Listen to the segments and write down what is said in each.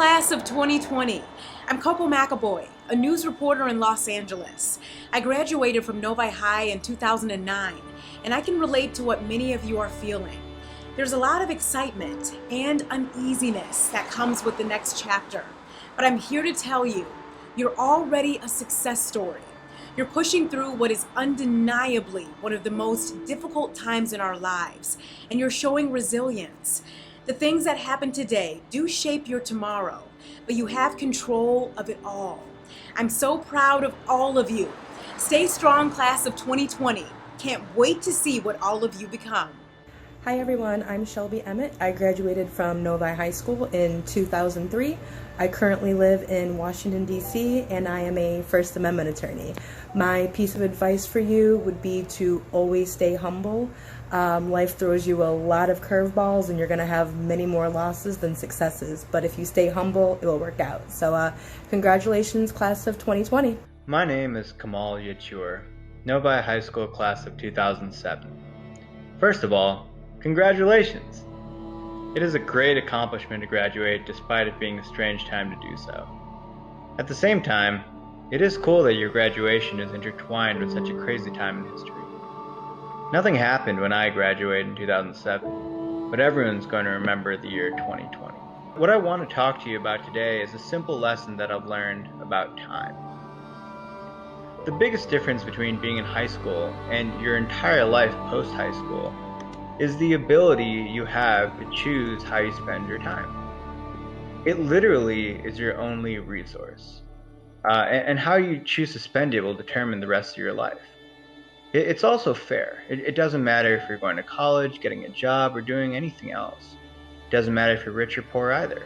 class of 2020. I'm Coco McAvoy, a news reporter in Los Angeles. I graduated from Novi High in 2009, and I can relate to what many of you are feeling. There's a lot of excitement and uneasiness that comes with the next chapter, but I'm here to tell you, you're already a success story. You're pushing through what is undeniably one of the most difficult times in our lives, and you're showing resilience. The things that happen today do shape your tomorrow, but you have control of it all. I'm so proud of all of you. Stay strong, class of 2020. Can't wait to see what all of you become. Hi everyone, I'm Shelby Emmett. I graduated from Novi High School in 2003. I currently live in Washington, D.C., and I am a First Amendment attorney. My piece of advice for you would be to always stay humble. Life throws you a lot of curveballs, and you're going to have many more losses than successes. But if you stay humble, it will work out. So congratulations, class of 2020. My name is Kamal Yatur, Novi High School class of 2007. First of all, congratulations! It is a great accomplishment to graduate despite it being a strange time to do so. At the same time, it is cool that your graduation is intertwined with such a crazy time in history. Nothing happened when I graduated in 2007, but everyone's going to remember the year 2020. What I want to talk to you about today is a simple lesson that I've learned about time. The biggest difference between being in high school and your entire life post-high school is the ability you have to choose how you spend your time. It literally is your only resource. And how you choose to spend it will determine the rest of your life. It's also fair. It doesn't matter if you're going to college, getting a job, or doing anything else. It doesn't matter if you're rich or poor either.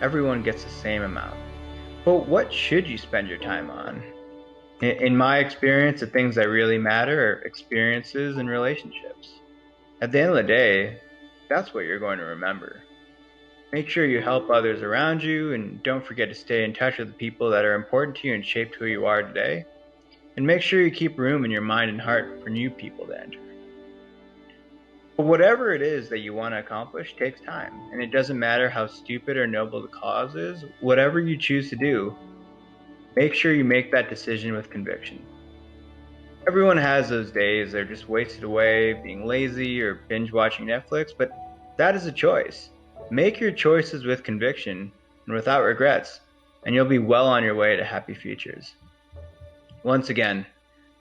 Everyone gets the same amount. But what should you spend your time on? In my experience, the things that really matter are experiences and relationships. At the end of the day, that's what you're going to remember. Make sure you help others around you, and don't forget to stay in touch with the people that are important to you and shaped who you are today. And make sure you keep room in your mind and heart for new people to enter. But whatever it is that you want to accomplish takes time, and it doesn't matter how stupid or noble the cause is. Whatever you choose to do, make sure you make that decision with conviction. Everyone has those days they're just wasted away being lazy or binge watching Netflix, but that is a choice. Make your choices with conviction and without regrets, and you'll be well on your way to happy futures. Once again,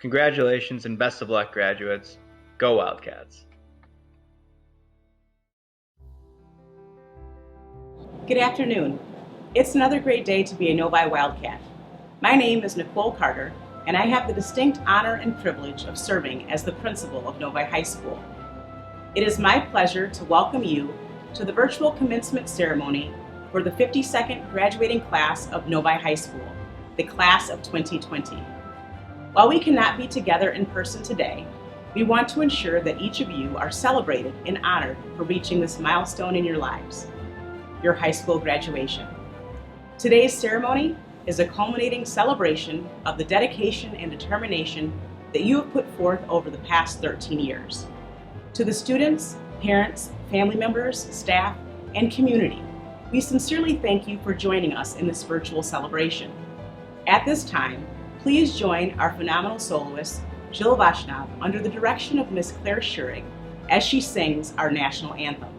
congratulations and best of luck, graduates. Go Wildcats. Good afternoon. It's another great day to be a Novi Wildcat. My name is Nicole Carter, and I have the distinct honor and privilege of serving as the principal of Novi High School. It is my pleasure to welcome you to the virtual commencement ceremony for the 52nd graduating class of Novi High School, the class of 2020. While we cannot be together in person today, we want to ensure that each of you are celebrated and honored for reaching this milestone in your lives, your high school graduation. Today's ceremony is a culminating celebration of the dedication and determination that you have put forth over the past 13 years. To the students, parents, family members, staff, and community, we sincerely thank you for joining us in this virtual celebration. At this time, please join our phenomenal soloist, Jill Vaishnav, under the direction of Ms. Claire Schurig, as she sings our national anthem.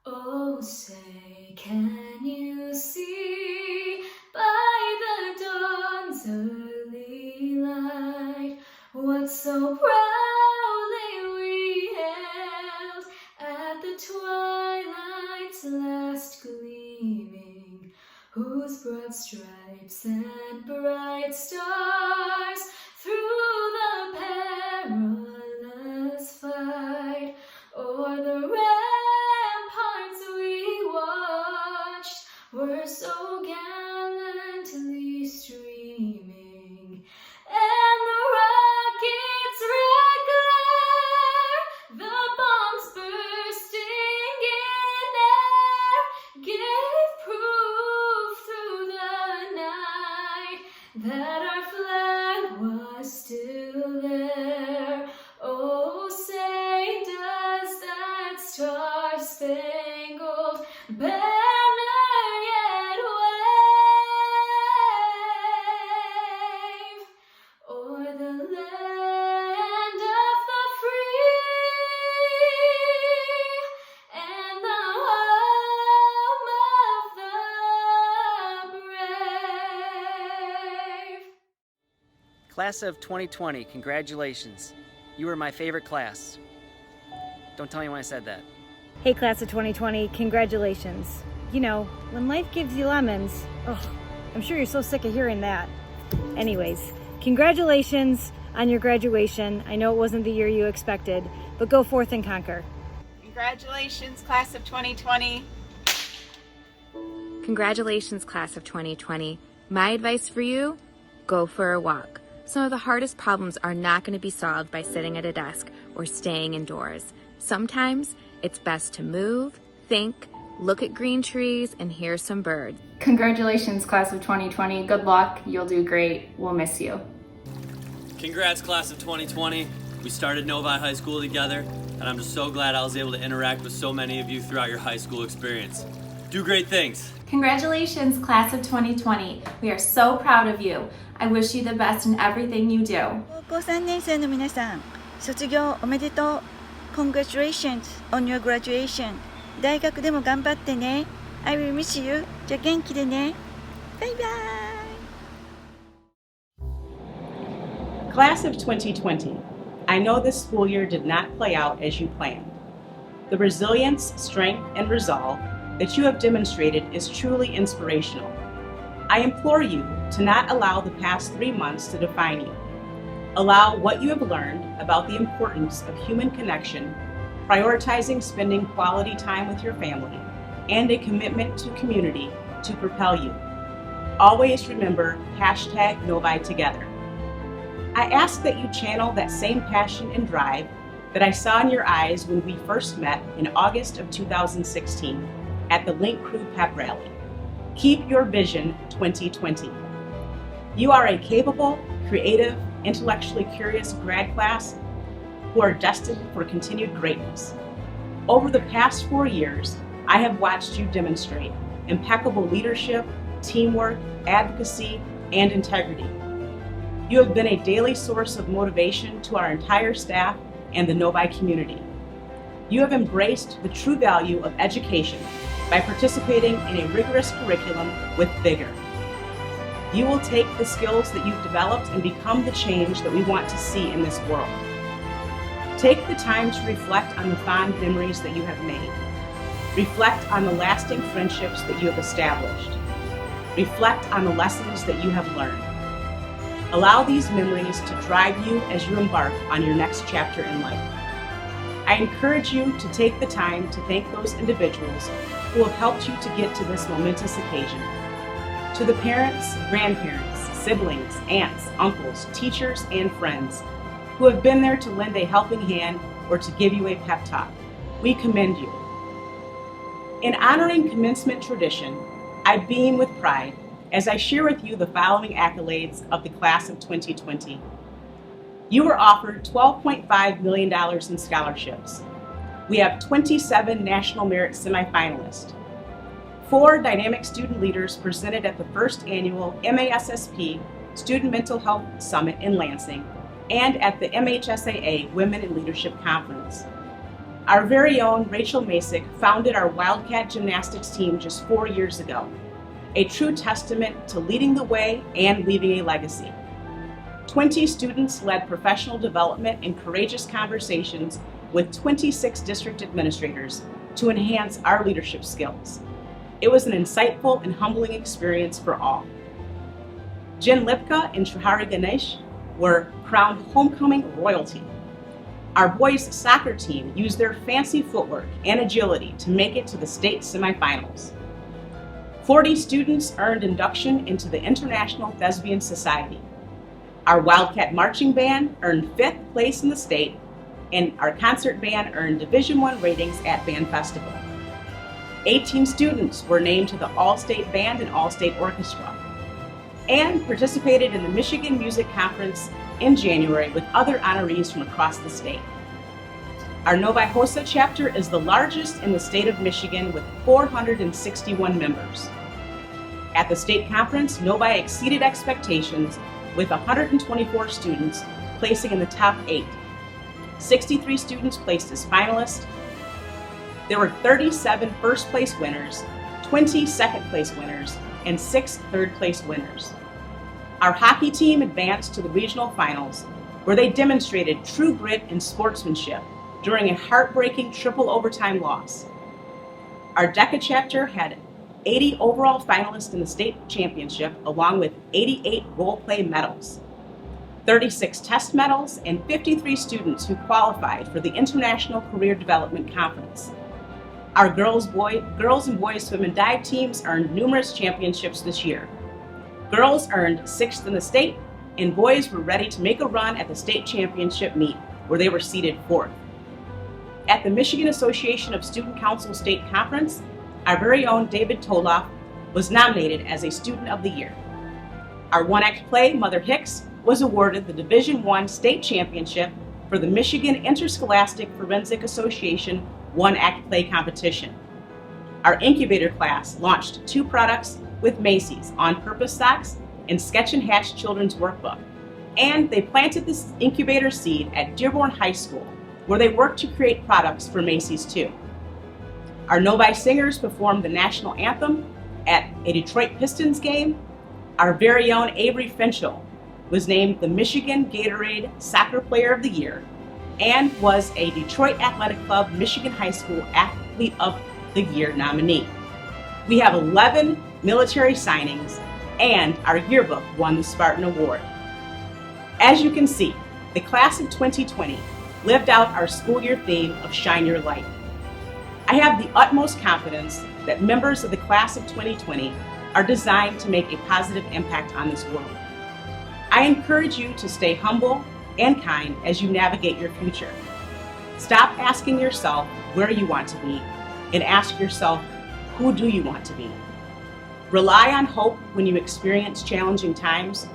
Oh, say, can you see by the dawn's early light what so proudly we hailed at the twilight's last gleaming, whose broad stripes and bright stars through the perilous fight o'er the ramparts we watched were so gallantly streaming, and the rocket's red glare, the bombs bursting in air, gave proof through the night that our flag was still there. Oh, say does that star-spangled banner Class of 2020, congratulations. You were my favorite class. Don't tell me when I said that. Hey, class of 2020, congratulations. You know, when life gives you lemons, I'm sure you're so sick of hearing that. Anyways, congratulations on your graduation. I know it wasn't the year you expected, but go forth and conquer. Congratulations, class of 2020. Congratulations, class of 2020. My advice for you, go for a walk. Some of the hardest problems are not going to be solved by sitting at a desk or staying indoors. Sometimes it's best to move, think, look at green trees, and hear some birds. Congratulations, class of 2020. Good luck. You'll do great. We'll miss you. Congrats, class of 2020. We started Novi High School together, and I'm just so glad I was able to interact with so many of you throughout your high school experience. Do great things. Congratulations, class of 2020. We are so proud of you. I wish you the best in everything you do. 高校3年生の皆さん、卒業おめでとう。Congratulations on your graduation. 大学でも頑張ってね。I will miss you. じゃあ元気でね。バイバイ。Class of 2020, I know this school year did not play out as you planned. The resilience, strength, and resolve that you have demonstrated is truly inspirational. I implore you to not allow the past 3 months to define you. Allow what you have learned about the importance of human connection, prioritizing spending quality time with your family, and a commitment to community to propel you. Always remember #NoviTogether. I ask that you channel that same passion and drive that I saw in your eyes when we first met in August of 2016 at the Link Crew Pep Rally. Keep your vision 2020. You are a capable, creative, intellectually curious grad class who are destined for continued greatness. Over the past 4 years, I have watched you demonstrate impeccable leadership, teamwork, advocacy, and integrity. You have been a daily source of motivation to our entire staff and the Novi community. You have embraced the true value of education by participating in a rigorous curriculum with vigor. You will take the skills that you've developed and become the change that we want to see in this world. Take the time to reflect on the fond memories that you have made. Reflect on the lasting friendships that you have established. Reflect on the lessons that you have learned. Allow these memories to drive you as you embark on your next chapter in life. I encourage you to take the time to thank those individuals who have helped you to get to this momentous occasion. To the parents, grandparents, siblings, aunts, uncles, teachers, and friends who have been there to lend a helping hand or to give you a pep talk, we commend you. In honoring commencement tradition, I beam with pride as I share with you the following accolades of the class of 2020. You were offered $12.5 million in scholarships. We have 27 National Merit semifinalists. 4 dynamic student leaders presented at the first annual MASSP Student Mental Health Summit in Lansing and at the MHSAA Women in Leadership Conference. Our very own Rachel Masick founded our Wildcat Gymnastics team just 4 years ago, a true testament to leading the way and leaving a legacy. 20 students led professional development and courageous conversations with 26 district administrators to enhance our leadership skills. It was an insightful and humbling experience for all. Jen Lipka and Trihari Ganesh were crowned homecoming royalty. Our boys soccer team used their fancy footwork and agility to make it to the state semifinals. 40 students earned induction into the International Thespian Society. Our Wildcat Marching Band earned 5th place in the state, and our concert band earned Division I ratings at Band Festival. 18 students were named to the All-State Band and All-State Orchestra, and participated in the Michigan Music Conference in January with other honorees from across the state. Our Novi HOSA chapter is the largest in the state of Michigan with 461 members. At the state conference, Novi exceeded expectations with 124 students placing in the top 8. 63 students placed as finalists. There were 37 first place winners, 20 second place winners, and 6 third place winners. Our hockey team advanced to the regional finals, where they demonstrated true grit and sportsmanship during a heartbreaking triple overtime loss. Our DECA chapter had 80 overall finalists in the state championship, along with 88 role play medals, 36 test medals, and 53 students who qualified for the International Career Development Conference. Our girls and boys swim and dive teams earned numerous championships this year. Girls earned 6th in the state, and boys were ready to make a run at the state championship meet, where they were seated 4th. At the Michigan Association of Student Council State Conference, our very own David Toloff was nominated as a Student of the Year. Our one-act play, Mother Hicks, was awarded the Division I State Championship for the Michigan Interscholastic Forensic Association one-act play competition. Our incubator class launched 2 products with Macy's On Purpose socks and Sketch and Hatch children's workbook. And they planted this incubator seed at Dearborn High School, where they worked to create products for Macy's too. Our Novi singers performed the national anthem at a Detroit Pistons game. Our very own Avery Finchel was named the Michigan Gatorade Soccer Player of the Year and was a Detroit Athletic Club Michigan High School Athlete of the Year nominee. We have 11 military signings, and our yearbook won the Spartan Award. As you can see, the class of 2020 lived out our school year theme of Shine Your Light. I have the utmost confidence that members of the class of 2020 are designed to make a positive impact on this world. I encourage you to stay humble and kind as you navigate your future. Stop asking yourself where you want to be and ask yourself, who do you want to be? Rely on hope when you experience challenging times.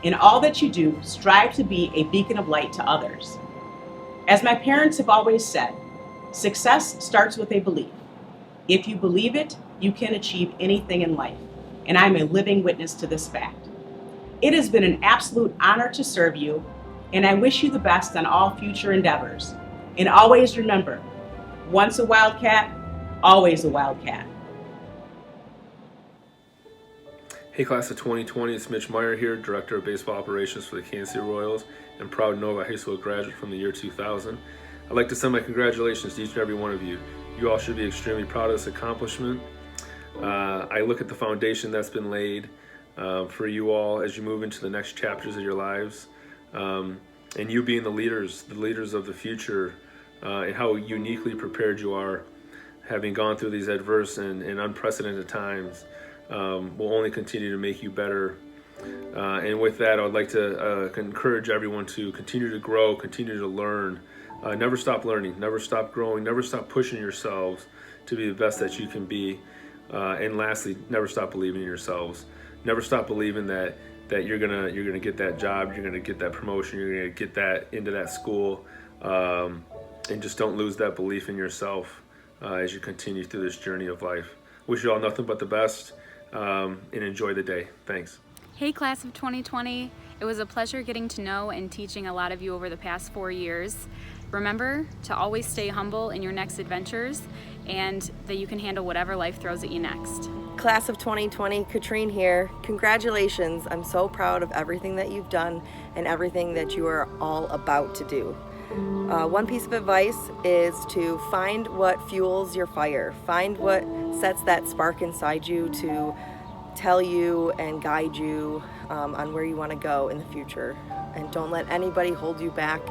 In all that you do, strive to be a beacon of light to others. As my parents have always said, success starts with a belief. If you believe it, you can achieve anything in life, and I'm a living witness to this fact. It has been an absolute honor to serve you, and I wish you the best on all future endeavors. And always remember, once a Wildcat, always a Wildcat. Hey class of 2020, it's Mitch Meyer here, Director of Baseball Operations for the Kansas City Royals and proud Novi High School graduate from the year 2000. I'd like to send my congratulations to each and every one of you. You all should be extremely proud of this accomplishment. I look at the foundation that's been laid for you all as you move into the next chapters of your lives, and you being the leaders of the future, and how uniquely prepared you are, having gone through these adverse and unprecedented times, will only continue to make you better. And with that, I would like to encourage everyone to continue to grow, continue to learn, never stop learning, never stop growing, never stop pushing yourselves to be the best that you can be. And lastly, never stop believing in yourselves. Never stop believing that you're gonna get that job, you're gonna get that promotion, you're gonna get that into that school, and just don't lose that belief in yourself as you continue through this journey of life. Wish you all nothing but the best, and enjoy the day. Thanks. Hey class of 2020, it was a pleasure getting to know and teaching a lot of you over the past 4 years. Remember to always stay humble in your next adventures and that you can handle whatever life throws at you next. Class of 2020, Katrine here. Congratulations. I'm so proud of everything that you've done and everything that you are all about to do. One piece of advice is to find what fuels your fire. Find what sets that spark inside you to tell you and guide you on where you want to go in the future. And don't let anybody hold you back,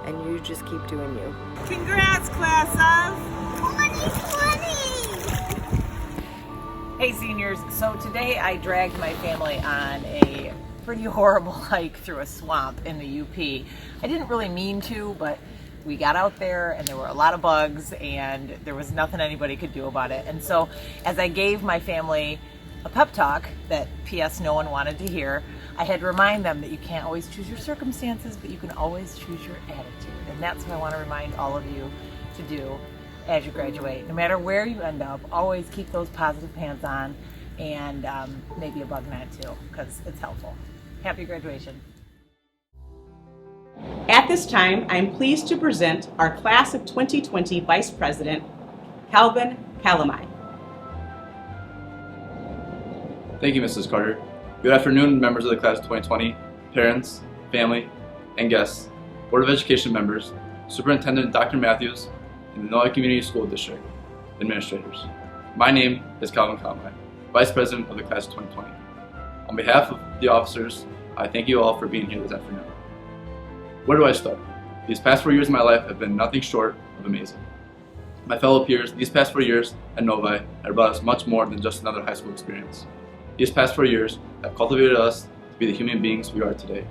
and you just keep doing you. Congrats, class of 2020! Hey seniors, so today I dragged my family on a pretty horrible hike through a swamp in the UP. I didn't really mean to, but we got out there and there were a lot of bugs and there was nothing anybody could do about it. And so as I gave my family a pep talk that P.S. no one wanted to hear, I had to remind them that you can't always choose your circumstances, but you can always choose your attitude. And that's what I want to remind all of you to do as you graduate. No matter where you end up, always keep those positive pants on and maybe a bug net too, because it's helpful. Happy graduation. At this time, I am pleased to present our Class of 2020 Vice President, Calvin Calamai. Thank you, Mrs. Carter. Good afternoon, members of the class of 2020, parents, family, and guests, Board of Education members, Superintendent Dr. Matthews, and the Novi Community School District administrators. My name is Calvin Conway, Vice President of the class of 2020. On behalf of the officers, I thank you all for being here this afternoon. Where do I start? These past 4 years of my life have been nothing short of amazing. My fellow peers, these past 4 years at Novi have brought us much more than just another high school experience. These past 4 years have cultivated us to be the human beings we are today.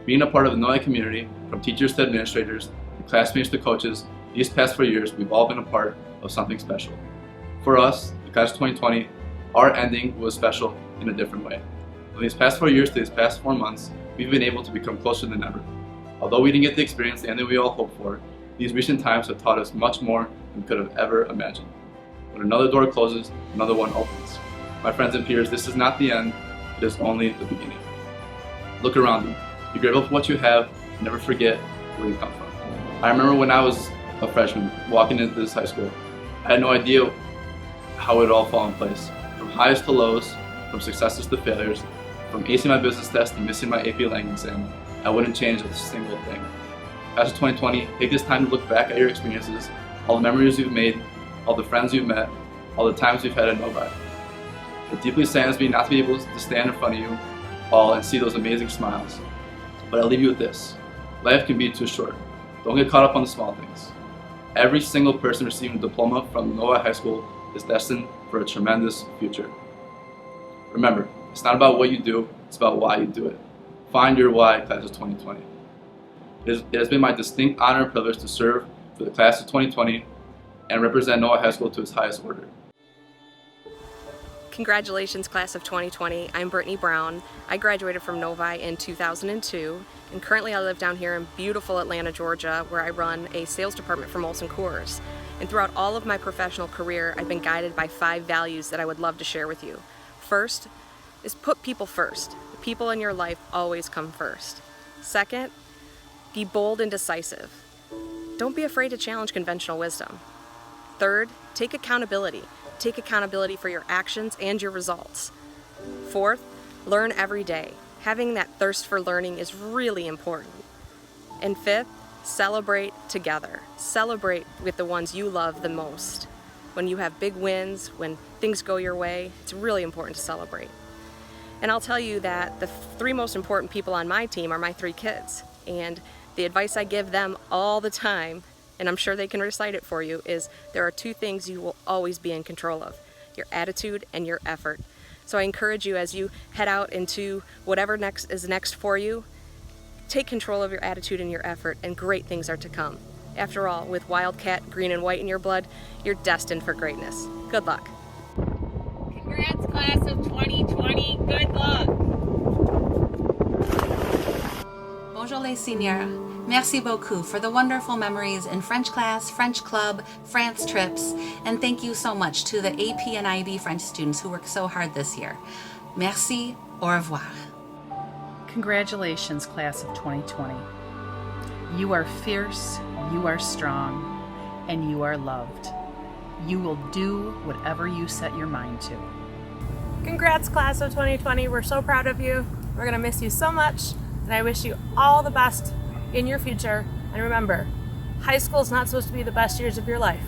Being a part of the Novi community, from teachers to administrators, from classmates to coaches, these past 4 years we've all been a part of something special. For us, the class of 2020, our ending was special in a different way. From these past 4 years to these past 4 months, we've been able to become closer than ever. Although we didn't get the experience the ending we all hoped for, these recent times have taught us much more than we could have ever imagined. When another door closes, another one opens. My friends and peers, this is not the end, it is only the beginning. Look around you. Be grateful for what you have, and never forget where you come from. I remember when I was a freshman walking into this high school, I had no idea how it would all fall in place. From highs to lows, from successes to failures, from acing my business test and missing my AP language exam, I wouldn't change a single thing. Class of 2020, take this time to look back at your experiences, all the memories you've made, all the friends you've met, all the times you've had at Novi. It deeply saddens me not to be able to stand in front of you all and see those amazing smiles. But I'll leave you with this. Life can be too short. Don't get caught up on the small things. Every single person receiving a diploma from Novi High School is destined for a tremendous future. Remember, it's not about what you do, it's about why you do it. Find your why, class of 2020. It has been my distinct honor and privilege to serve for the class of 2020 and represent Novi High School to its highest order. Congratulations, class of 2020. I'm Brittany Brown. I graduated from Novi in 2002, and currently I live down here in beautiful Atlanta, Georgia, where I run a sales department for Molson Coors. And throughout all of my professional career, I've been guided by 5 values that I would love to share with you. First is put people first. The people in your life always come first. Second, be bold and decisive. Don't be afraid to challenge conventional wisdom. Third, take accountability. Take accountability for your actions and your results. Fourth, learn every day. Having that thirst for learning is really important. And fifth, celebrate together. Celebrate with the ones you love the most. When you have big wins, when things go your way, it's really important to celebrate. And I'll tell you that the 3 most important people on my team are my 3 kids. And the advice I give them all the time, and I'm sure they can recite it for you, is there are 2 things you will always be in control of: your attitude and your effort. So I encourage you, as you head out into whatever is next for you, take control of your attitude and your effort, and great things are to come. After all, with Wildcat green and white in your blood, you're destined for greatness. Good luck. Congrats, class of 2020. Good luck. Bonjour les seniors. Merci beaucoup for the wonderful memories in French class, French club, France trips, and thank you so much to the AP and IB French students who worked so hard this year. Merci, au revoir. Congratulations, class of 2020. You are fierce, you are strong, and you are loved. You will do whatever you set your mind to. Congrats, class of 2020. We're so proud of you. We're going to miss you so much, and I wish you all the best in your future. And remember, high school is not supposed to be the best years of your life.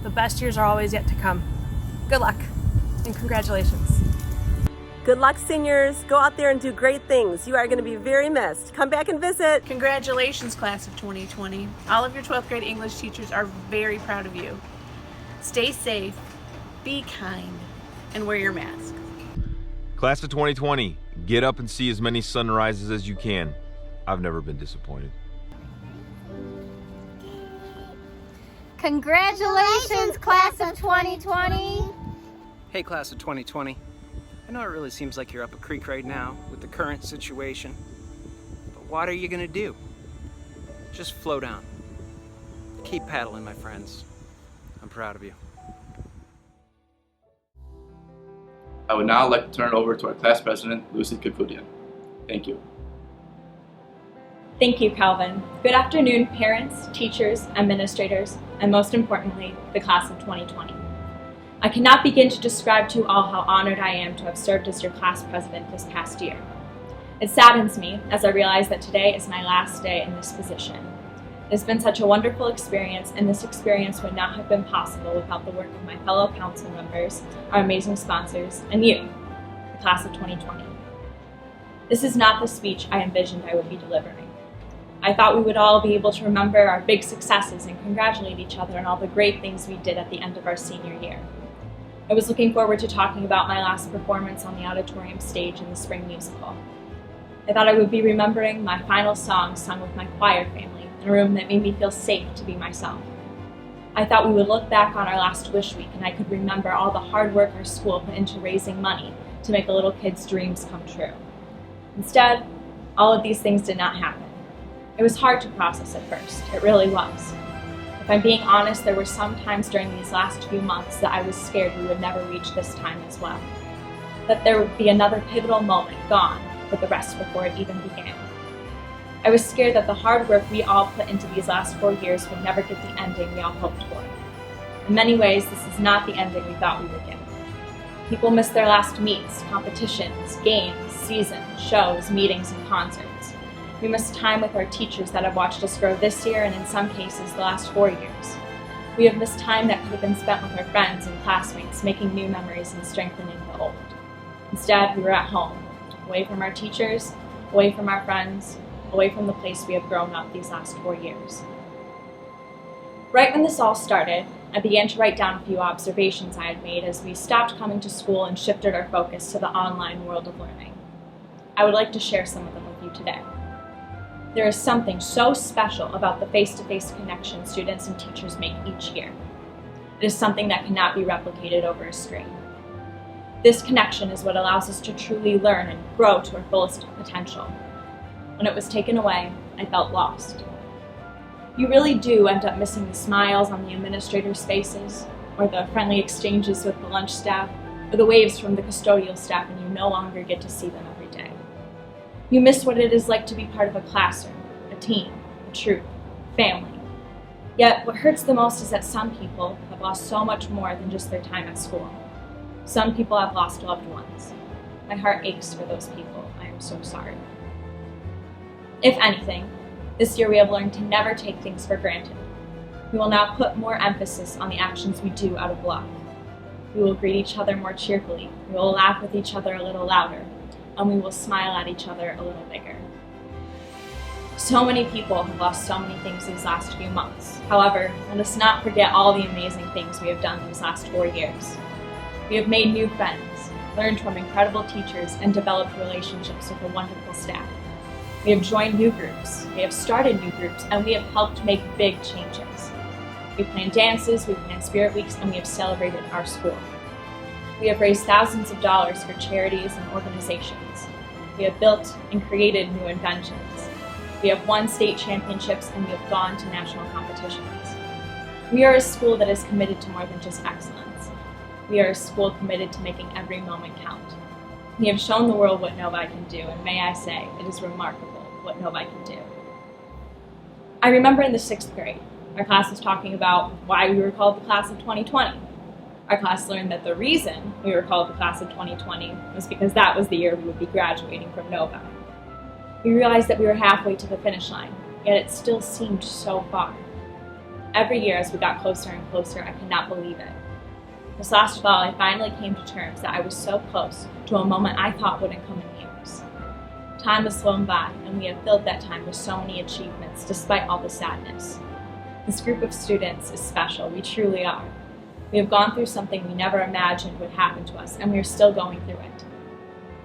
The best years are always yet to come. Good luck, and congratulations. Good luck, seniors. Go out there and do great things. You are going to be very missed. Come back and visit. Congratulations, class of 2020. All of your 12th grade English teachers are very proud of you. Stay safe, be kind, and wear your mask. Class of 2020, get up and see as many sunrises as you can. I've never been disappointed. Congratulations, class of 2020. Hey, class of 2020. I know it really seems like you're up a creek right now with the current situation, but what are you gonna do? Just flow down. Keep paddling, my friends. I'm proud of you. I would now like to turn it over to our class president, Lucy Kakudian. Thank you. Thank you, Calvin. Good afternoon, parents, teachers, administrators, and most importantly, the class of 2020. I cannot begin to describe to you all how honored I am to have served as your class president this past year. It saddens me as I realize that today is my last day in this position. It has been such a wonderful experience, and this experience would not have been possible without the work of my fellow council members, our amazing sponsors, and you, the class of 2020. This is not the speech I envisioned I would be delivering. I thought we would all be able to remember our big successes and congratulate each other on all the great things we did at the end of our senior year. I was looking forward to talking about my last performance on the auditorium stage in the spring musical. I thought I would be remembering my final song sung with my choir family in a room that made me feel safe to be myself. I thought we would look back on our last wish week and I could remember all the hard work our school put into raising money to make a little kid's dreams come true. Instead, all of these things did not happen. It was hard to process at first, it really was. If I'm being honest, there were some times during these last few months that I was scared we would never reach this time as well. That there would be another pivotal moment gone with the rest before it even began. I was scared that the hard work we all put into these last 4 years would never get the ending we all hoped for. In many ways, this is not the ending we thought we would get. People miss their last meets, competitions, games, seasons, shows, meetings, and concerts. We miss time with our teachers that have watched us grow this year and in some cases the last 4 years. We have missed time that could have been spent with our friends and classmates, making new memories and strengthening the old. Instead, we were at home, away from our teachers, away from our friends, away from the place we have grown up these last 4 years. Right when this all started, I began to write down a few observations I had made as we stopped coming to school and shifted our focus to the online world of learning. I would like to share some of them with you today. There is something so special about the face-to-face connection students and teachers make each year. It is something that cannot be replicated over a screen. This connection is what allows us to truly learn and grow to our fullest potential. When it was taken away, I felt lost. You really do end up missing the smiles on the administrators' faces, or the friendly exchanges with the lunch staff, or the waves from the custodial staff, and you no longer get to see them every day. You miss what it is like to be part of a classroom, a team, a troop, family. Yet what hurts the most is that some people have lost so much more than just their time at school. Some people have lost loved ones. My heart aches for those people. I am so sorry. If anything, this year we have learned to never take things for granted. We will now put more emphasis on the actions we do out of love. We will greet each other more cheerfully. We will laugh with each other a little louder. And we will smile at each other a little bigger. So many people have lost so many things these last few months. However, let us not forget all the amazing things we have done these last 4 years. We have made new friends, learned from incredible teachers, and developed relationships with a wonderful staff. We have joined new groups, we have started new groups, and we have helped make big changes. We planned dances, we planned spirit weeks, and we have celebrated our school. We have raised thousands of dollars for charities and organizations. We have built and created new inventions. We have won state championships and we have gone to national competitions. We are a school that is committed to more than just excellence. We are a school committed to making every moment count. We have shown the world what Novi can do, and may I say, it is remarkable what Novi can do. I remember in the 6th grade, our class was talking about why we were called the class of 2020. Our class learned that the reason we were called the class of 2020 was because that was the year we would be graduating from Novi. We realized that we were halfway to the finish line, yet it still seemed so far. Every year as we got closer and closer, I could not believe it. This last fall, I finally came to terms that I was so close to a moment I thought wouldn't come in years. Time has flown by, and we have filled that time with so many achievements, despite all the sadness. This group of students is special, we truly are. We have gone through something we never imagined would happen to us, and we are still going through it.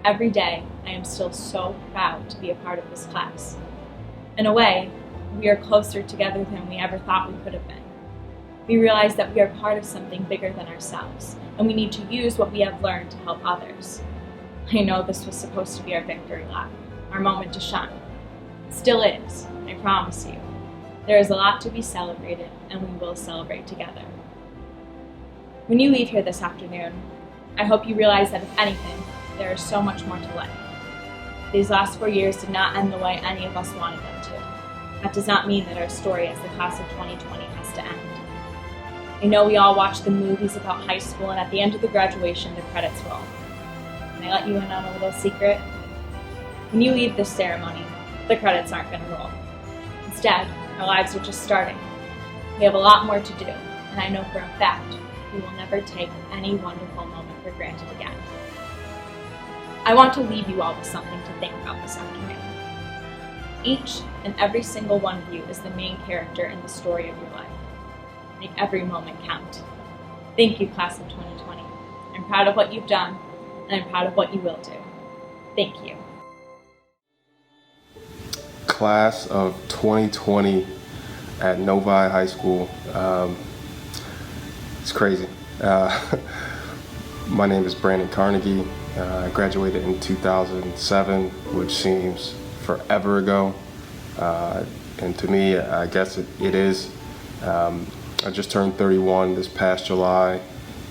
Every day, I am still so proud to be a part of this class. In a way, we are closer together than we ever thought we could have been. We realize that we are part of something bigger than ourselves, and we need to use what we have learned to help others. I know this was supposed to be our victory lap, our moment to shine. It still is, I promise you. There is a lot to be celebrated, and we will celebrate together. When you leave here this afternoon, I hope you realize that if anything, there is so much more to life. These last 4 years did not end the way any of us wanted them to. That does not mean that our story as the class of 2020 has to end. I know we all watch the movies about high school, and at the end of the graduation, the credits roll. Can I let you in on a little secret? When you leave this ceremony, the credits aren't going to roll. Instead, our lives are just starting. We have a lot more to do, and I know for a fact we will never take any wonderful moment for granted again. I want to leave you all with something to think about this afternoon. Each and every single one of you is the main character in the story of your life. Make every moment count. Thank you, class of 2020. I'm proud of what you've done, and I'm proud of what you will do. Thank you. Class of 2020 at Novi High School. It's crazy. My name is Brandon Carnegie. I graduated in 2007, which seems forever ago. And to me, I guess it is. I just turned 31 this past July,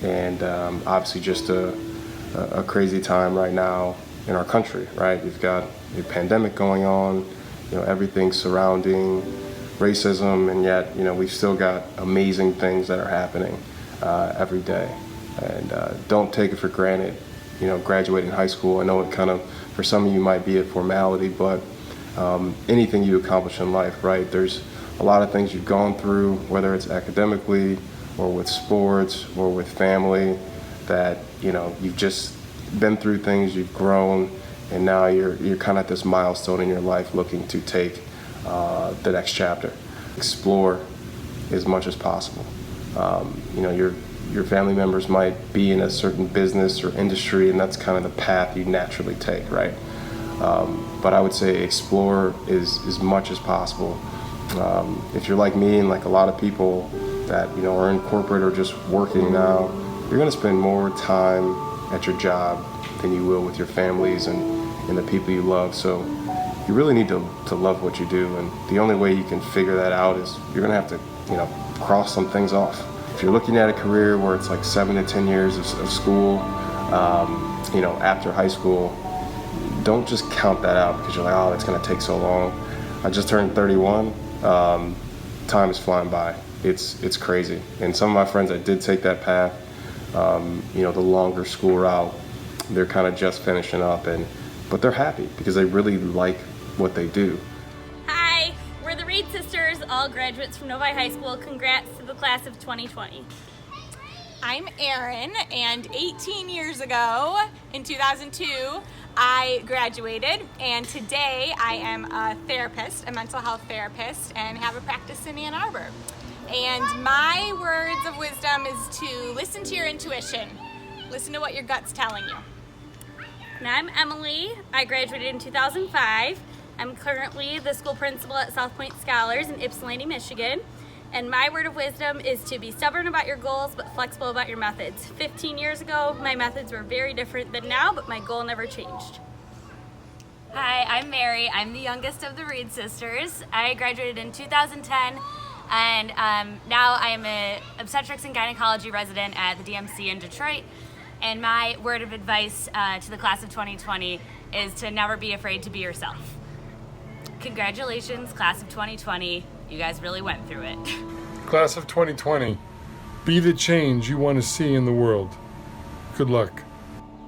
and obviously just a crazy time right now in our country, right? We've got a pandemic going on, everything surrounding racism, and yet, we've still got amazing things that are happening every day. And don't take it for granted, graduating high school. I know it kind of, for some of you might be a formality, but anything you accomplish in life, right? There's a lot of things you've gone through, whether it's academically or with sports or with family, that you've just been through things, you've grown, and now you're kind of at this milestone in your life looking to take the next chapter. Explore as much as possible. Your family members might be in a certain business or industry, and that's kind of the path you naturally take, right? But I would say explore as much as possible. If you're like me and like a lot of people that are in corporate or just working now, you're going to spend more time at your job than you will with your families and the people you love. So you really need to love what you do, and the only way you can figure that out is you're going to have to cross some things off. If you're looking at a career where it's like 7 to 10 years of school, after high school, don't just count that out because you're like, oh, it's going to take so long. I just turned 31. Time is flying by. It's crazy. And some of my friends that did take that path, the longer school route, they're kind of just finishing up, but they're happy because they really like what they do. Hi, we're the Reed sisters, all graduates from Novi High School. Congrats to the class of 2020. I'm Erin, and 18 years ago, in 2002, I graduated, and today I am a therapist, a mental health therapist, and have a practice in Ann Arbor. And my words of wisdom is to listen to your intuition. Listen to what your gut's telling you. And I'm Emily. I graduated in 2005. I'm currently the school principal at South Point Scholars in Ypsilanti, Michigan. And my word of wisdom is to be stubborn about your goals, but flexible about your methods. 15 years ago, my methods were very different than now, but my goal never changed. Hi, I'm Mary. I'm the youngest of the Reed sisters. I graduated in 2010, and now I am an obstetrics and gynecology resident at the DMC in Detroit. And my word of advice to the class of 2020 is to never be afraid to be yourself. Congratulations, class of 2020. You guys really went through it. Class of 2020, be the change you want to see in the world. Good luck.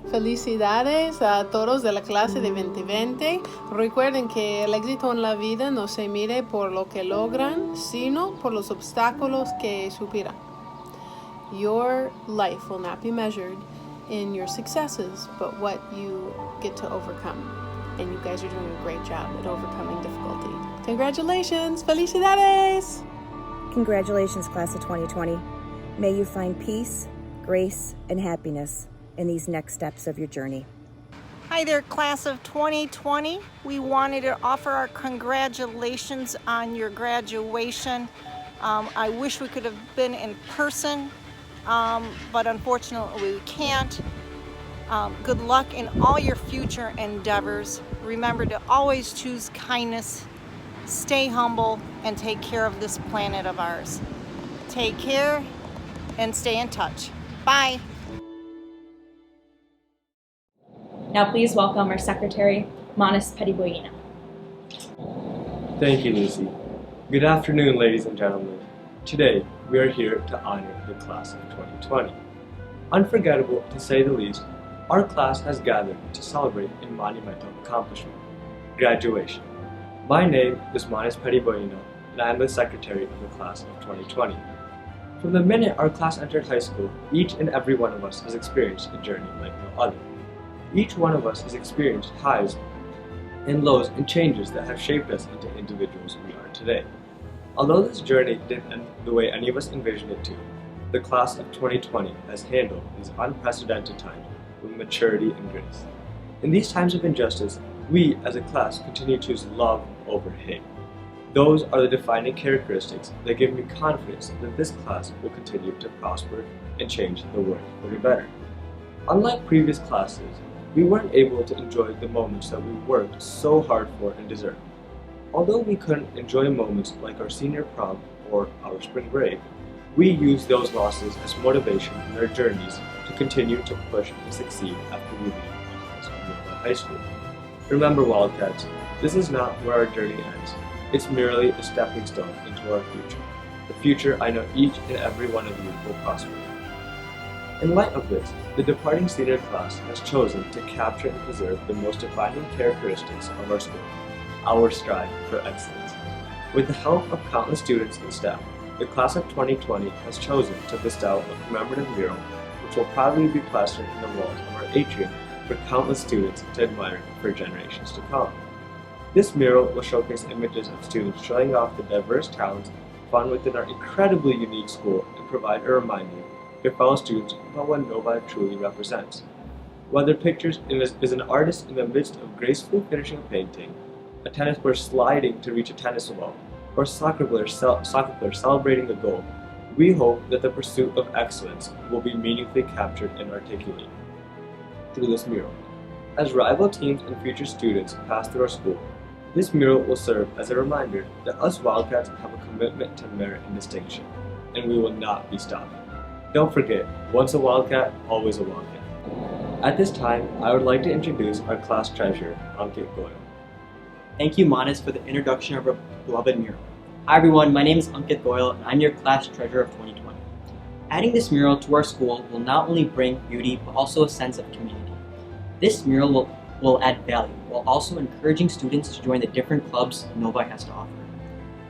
Felicidades a todos de la clase de 2020. Recuerden que el éxito en la vida no se mide por lo que logran, sino por los obstáculos que superan. Your life will not be measured in your successes, but what you get to overcome. And you guys are doing a great job at overcoming difficulty. Congratulations! Felicidades! Congratulations, class of 2020. May you find peace, grace, and happiness in these next steps of your journey. Hi there, class of 2020. We wanted to offer our congratulations on your graduation. I wish we could have been in person, but unfortunately we can't. Good luck in all your future endeavors. Remember to always choose kindness, stay humble, and take care of this planet of ours. Take care and stay in touch. Bye. Now please welcome our secretary, Manis Petiboyina. Thank you, Lucy. Good afternoon, ladies and gentlemen. Today, we are here to honor the class of 2020. Unforgettable to say the least, our class has gathered to celebrate a monumental accomplishment, graduation. My name is Manes Periboino, and I am the secretary of the class of 2020. From the minute our class entered high school, each and every one of us has experienced a journey like no other. Each one of us has experienced highs and lows and changes that have shaped us into individuals we are today. Although this journey didn't end the way any of us envisioned it to, the class of 2020 has handled these unprecedented times with maturity and grace. In these times of injustice, we as a class continue to choose love over hate. Those are the defining characteristics that give me confidence that this class will continue to prosper and change the world for the better. Unlike previous classes, we weren't able to enjoy the moments that we worked so hard for and deserved. Although we couldn't enjoy moments like our senior prom or our spring break, we used those losses as motivation in our journeys to continue to push and succeed after we leave Novi High School. Remember, Wildcats, this is not where our journey ends. It's merely a stepping stone into our future. The future I know each and every one of you will prosper in. In light of this, the departing senior class has chosen to capture and preserve the most defining characteristics of our school, our strive for excellence. With the help of countless students and staff, the class of 2020 has chosen to bestow a commemorative mural which will proudly be plastered in the walls of our atrium for countless students to admire for generations to come. This mural will showcase images of students showing off the diverse talents found within our incredibly unique school and provide a reminder to your fellow students about what Novi truly represents. Whether pictures is an artist in the midst of gracefully finishing a painting, a tennis player sliding to reach a tennis ball, or a soccer player celebrating a goal, we hope that the pursuit of excellence will be meaningfully captured and articulated through this mural. As rival teams and future students pass through our school, this mural will serve as a reminder that us Wildcats have a commitment to merit and distinction, and we will not be stopped. Don't forget, once a Wildcat, always a Wildcat. At this time, I would like to introduce our class treasurer, Ankit Goyal. Thank you, Manes, for the introduction of our beloved mural. Hi everyone, my name is Ankit Goyal and I'm your class treasurer of 2020. Adding this mural to our school will not only bring beauty but also a sense of community. This mural will add value while also encouraging students to join the different clubs Novi has to offer.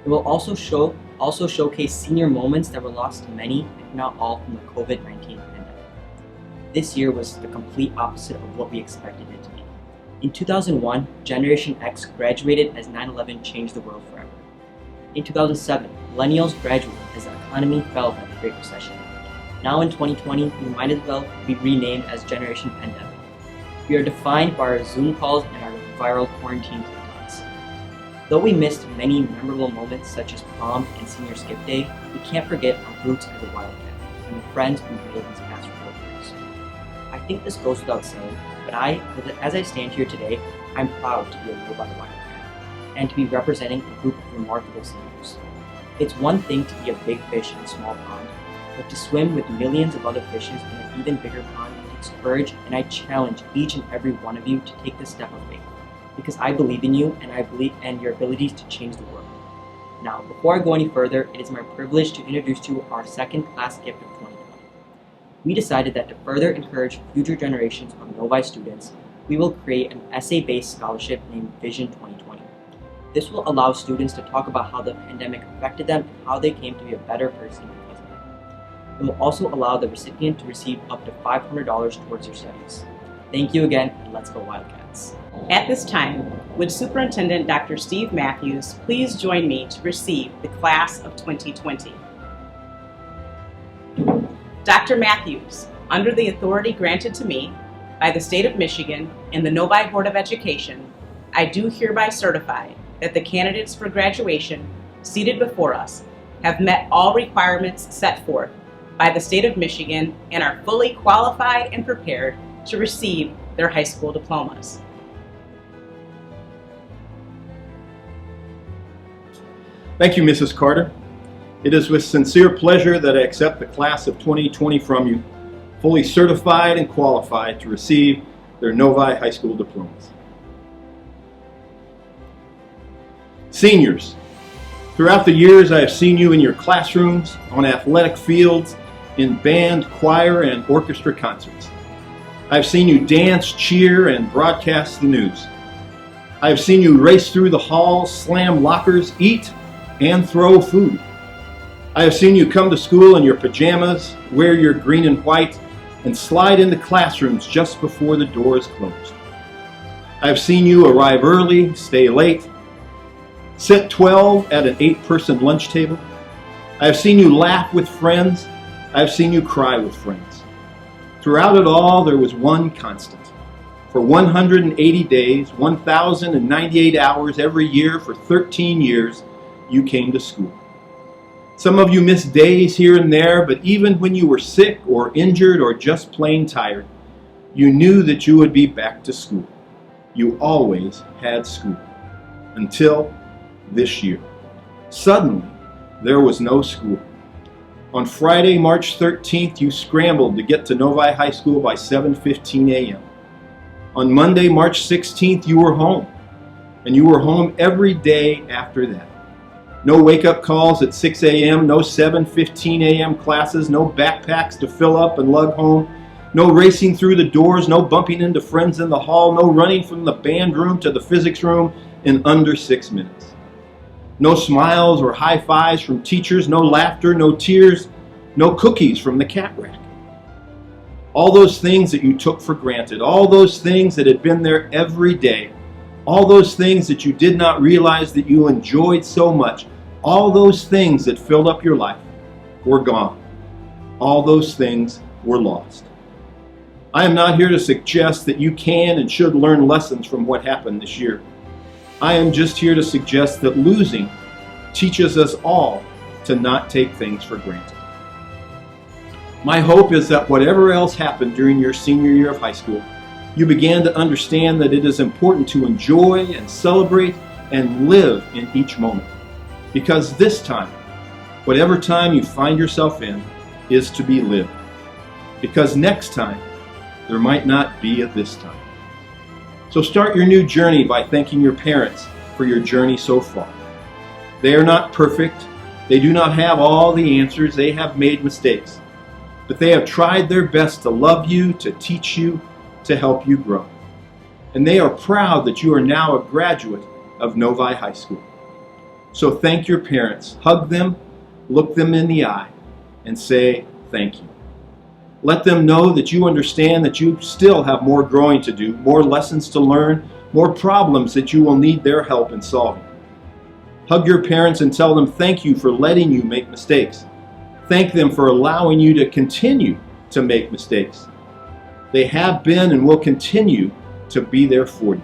It will also showcase senior moments that were lost to many, if not all, from the COVID-19 pandemic. This year was the complete opposite of what we expected it to be. In 2001, Generation X graduated as 9/11 changed the world forever. In 2007, millennials graduated as the economy fell at the Great Recession. Now in 2020, we might as well be renamed as Generation Pandemic. We are defined by our Zoom calls and our viral quarantine TikToks. Though we missed many memorable moments such as prom and senior skip day, we can't forget our roots as a Wildcat and the friends we've made these past 4 years. I think this goes without saying, but as I stand here today, I'm proud to be a Novi Wildcat and to be representing a group of remarkable seniors. It's one thing to be a big fish in a small pond, but to swim with millions of other fishes in an even bigger pond takes courage, and I challenge each and every one of you to take this step of faith, because I believe in you and I believe in your abilities to change the world. Now, before I go any further, it is my privilege to introduce to you our second class gift of 2020. We decided that to further encourage future generations of Novi students, we will create an essay-based scholarship named Vision 2020. This will allow students to talk about how the pandemic affected them and how they came to be a better person because of it. It will also allow the recipient to receive up to $500 towards their studies. Thank you again, and let's go Wildcats. At this time, would Superintendent Dr. Steve Matthews please join me to receive the class of 2020. Dr. Matthews, under the authority granted to me by the State of Michigan and the Novi Board of Education, I do hereby certify that the candidates for graduation seated before us have met all requirements set forth by the State of Michigan and are fully qualified and prepared to receive their high school diplomas. Thank you, Mrs. Carter. It is with sincere pleasure that I accept the class of 2020 from you, fully certified and qualified to receive their Novi high school diplomas. Seniors, Throughout the years, I have seen you in your classrooms, on athletic fields, in band, choir, and orchestra concerts. I've seen you dance, cheer, and broadcast the news. I have seen you race through the halls, slam lockers, eat, and throw food. I have seen you come to school in your pajamas, wear your green and white, and slide into classrooms just before the doors closed. I have seen you arrive early, stay late, sit 12 at an 8-person lunch table. I have seen you laugh with friends. I have seen you cry with friends. Throughout it all, there was one constant. For 180 days, 1,098 hours every year for 13 years, you came to school. Some of you missed days here and there, but even when you were sick or injured or just plain tired, you knew that you would be back to school. You always had school. Until this year. Suddenly, there was no school. On Friday, March 13th, you scrambled to get to Novi High School by 7:15 a.m. On Monday, March 16th, you were home. And you were home every day after that. No wake-up calls at 6 a.m., no 7:15 a.m. classes, no backpacks to fill up and lug home, no racing through the doors, no bumping into friends in the hall, no running from the band room to the physics room in under 6 minutes. No smiles or high fives from teachers, no laughter, no tears, no cookies from the cat rack. All those things that you took for granted, all those things that had been there every day, all those things that you did not realize that you enjoyed so much, all those things that filled up your life were gone. All those things were lost. I am not here to suggest that you can and should learn lessons from what happened this year. I am just here to suggest that losing teaches us all to not take things for granted. My hope is that whatever else happened during your senior year of high school, you began to understand that it is important to enjoy and celebrate and live in each moment. Because this time, whatever time you find yourself in, is to be lived. Because next time, there might not be a this time. So start your new journey by thanking your parents for your journey so far. They are not perfect. They do not have all the answers. They have made mistakes. But they have tried their best to love you, to teach you, to help you grow. And they are proud that you are now a graduate of Novi High School. So thank your parents. Hug them, look them in the eye, and say thank you. Let them know that you understand that you still have more growing to do, more lessons to learn, more problems that you will need their help in solving. Hug your parents and tell them thank you for letting you make mistakes. Thank them for allowing you to continue to make mistakes. They have been and will continue to be there for you.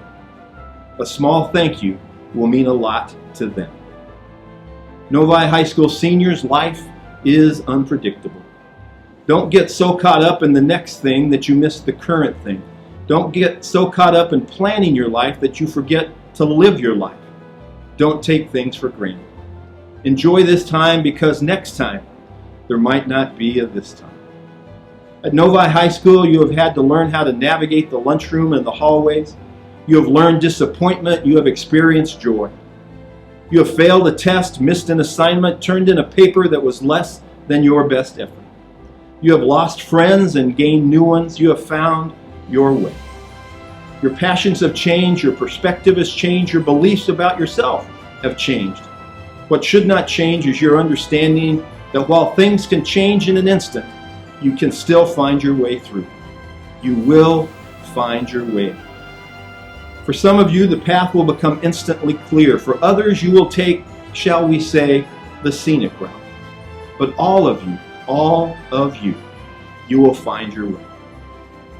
A small thank you will mean a lot to them. Novi High School seniors, life is unpredictable. Don't get so caught up in the next thing that you miss the current thing. Don't get so caught up in planning your life that you forget to live your life. Don't take things for granted. Enjoy this time because next time there might not be a this time. At Novi High School, you have had to learn how to navigate the lunchroom and the hallways. You have learned disappointment. You have experienced joy. You have failed a test, missed an assignment, turned in a paper that was less than your best effort. You have lost friends and gained new ones. You have found your way. Your passions have changed. Your perspective has changed. Your beliefs about yourself have changed. What should not change is your understanding that while things can change in an instant, you can still find your way through. You will find your way. For some of you, the path will become instantly clear. For others, you will take, shall we say, the scenic route. But all of you, you will find your way.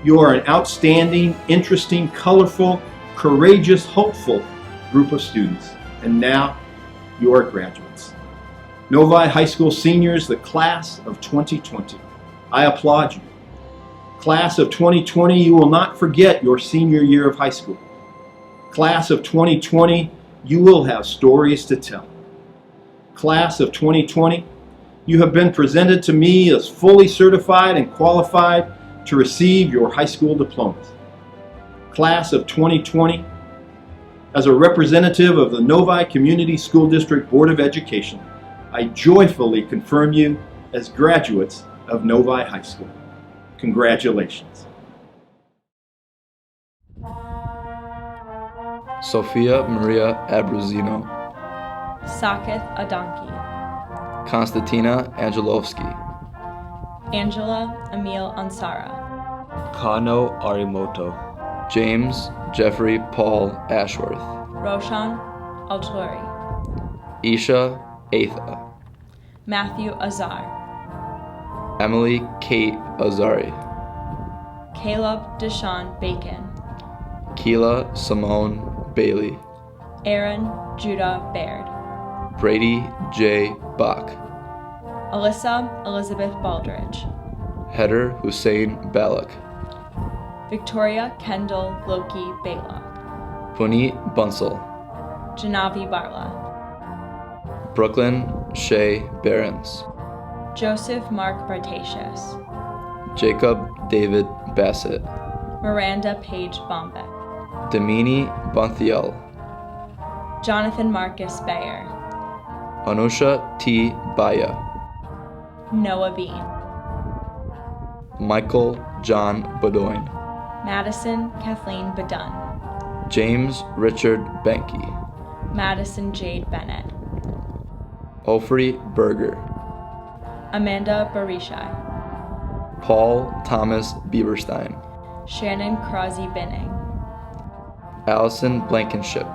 You are an outstanding, interesting, colorful, courageous, hopeful group of students. And now, you are graduates. Novi High School seniors, the class of 2020. I applaud you. Class of 2020, you will not forget your senior year of high school. Class of 2020, you will have stories to tell. Class of 2020, you have been presented to me as fully certified and qualified to receive your high school diplomas. Class of 2020, As a representative of the Novi Community School District Board of Education, I joyfully confirm you as graduates of Novi High School. Congratulations. Sophia Maria Abruzino, Sakith Adonki, Konstantina Angelovsky, Angela Emil Ansara, Kano Arimoto, James Jeffrey Paul Ashworth, Roshan Alturi, Isha Atha, Matthew Azar, Emily Kate Azari, Caleb Deshaun Bacon, Keela Simone Bailey, Aaron Judah Baird, Brady J. Bach, Alyssa Elizabeth Baldridge, Heather Hussein Balak, Victoria Kendall Loki Bela, Puneet Bunsal, Janavi Barla, Brooklyn Shea Behrens, Joseph Mark Bartasius, Jacob David Bassett, Miranda Page Bombeck, Damini Bunthiel, Jonathan Marcus Bayer, Anusha T. Baya, Noah Bean, Michael John Bedoin, Madison Kathleen Badun, James Richard Benke, Madison Jade Bennett, Ofri Berger, Amanda Barishai, Paul Thomas Bieberstein, Shannon Crosby Binning, Allison Blankenship,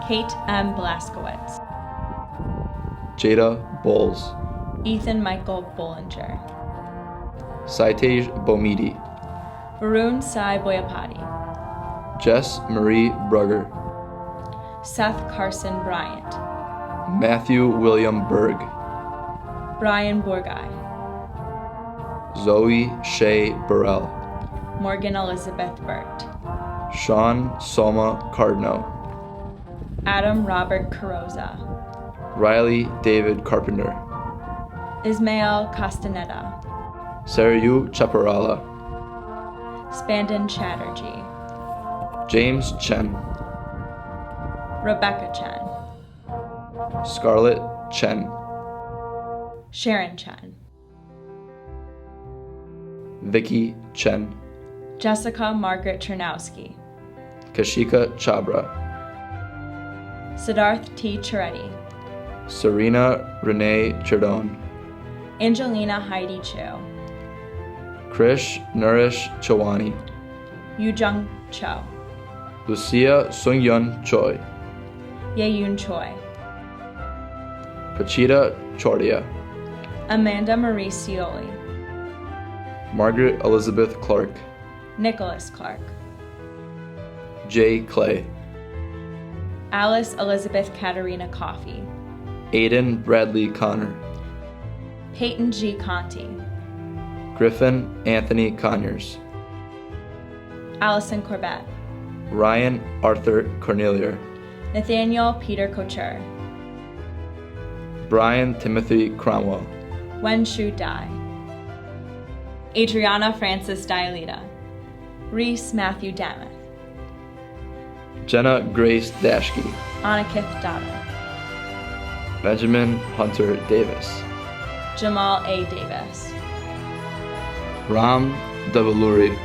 Kate M. Blaskowitz, Jada Bowles, Ethan Michael Bollinger, Saitej Bomidi, Varun Sai Boyapati, Jess Marie Brugger, Seth Carson Bryant, Matthew William Berg, Brian Borgai, Zoe Shea Burrell, Morgan Elizabeth Burt, Sean Soma Cardno, Adam Robert Carosa, Riley David Carpenter, Ismael Castaneda, Sarayu Chaparala, Spandon Chatterjee, James Chen, Rebecca Chen, Scarlett Chen, Sharon Chen, Vicky Chen, Jessica Margaret Chernowski, Kashika Chabra, Siddharth T. Charetti, Serena Renee Chardon, Angelina Heidi Cho, Krish Nourish Chawani, Yujung Cho, Lucia Sungyun Choi, Yeyun Choi, Pachita Chordia, Amanda Marie Scioli, Margaret Elizabeth Clark, Nicholas Clark, Jay Clay, Alice Elizabeth Katarina Coffey, Aiden Bradley Connor, Peyton G. Conti, Griffin Anthony Conyers, Allison Corbett, Ryan Arthur Cornelia, Nathaniel Peter Couture, Brian Timothy Cromwell, Wen Shu Dai, Adriana Francis Dialita, Reese Matthew Damath, Jenna Grace Dashke, Anakith Dada, Benjamin Hunter Davis, Jamal A. Davis, Ram Devaluri,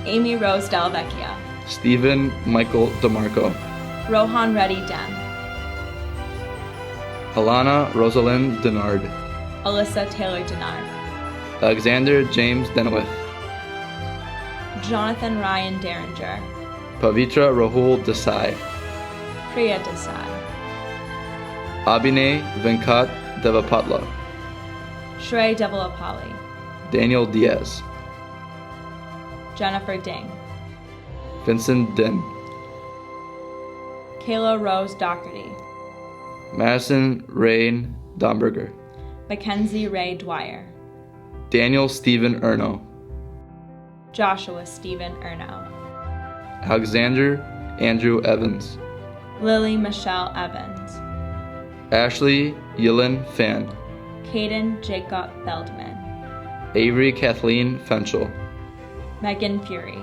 Amy Rose Delvecchia, Stephen Michael DeMarco, Rohan Reddy Dem, Alana Rosalind Denard, Alyssa Taylor Denard, Alexander James Denowith, Jonathan Ryan Derringer, Pavitra Rahul Desai, Priya Desai, Abhinay Venkat Devapatla, Shrey Devalapalli, Daniel Diaz, Jennifer Ding, Vincent Din, Kayla Rose Doherty, Madison Rain Domberger, Mackenzie Ray Dwyer, Daniel Stephen Erno, Joshua Stephen Erno, Alexander Andrew Evans, Lily Michelle Evans, Ashley Yilin Fan, Caden Jacob Feldman, Avery Kathleen Fenchel, Megan Fury,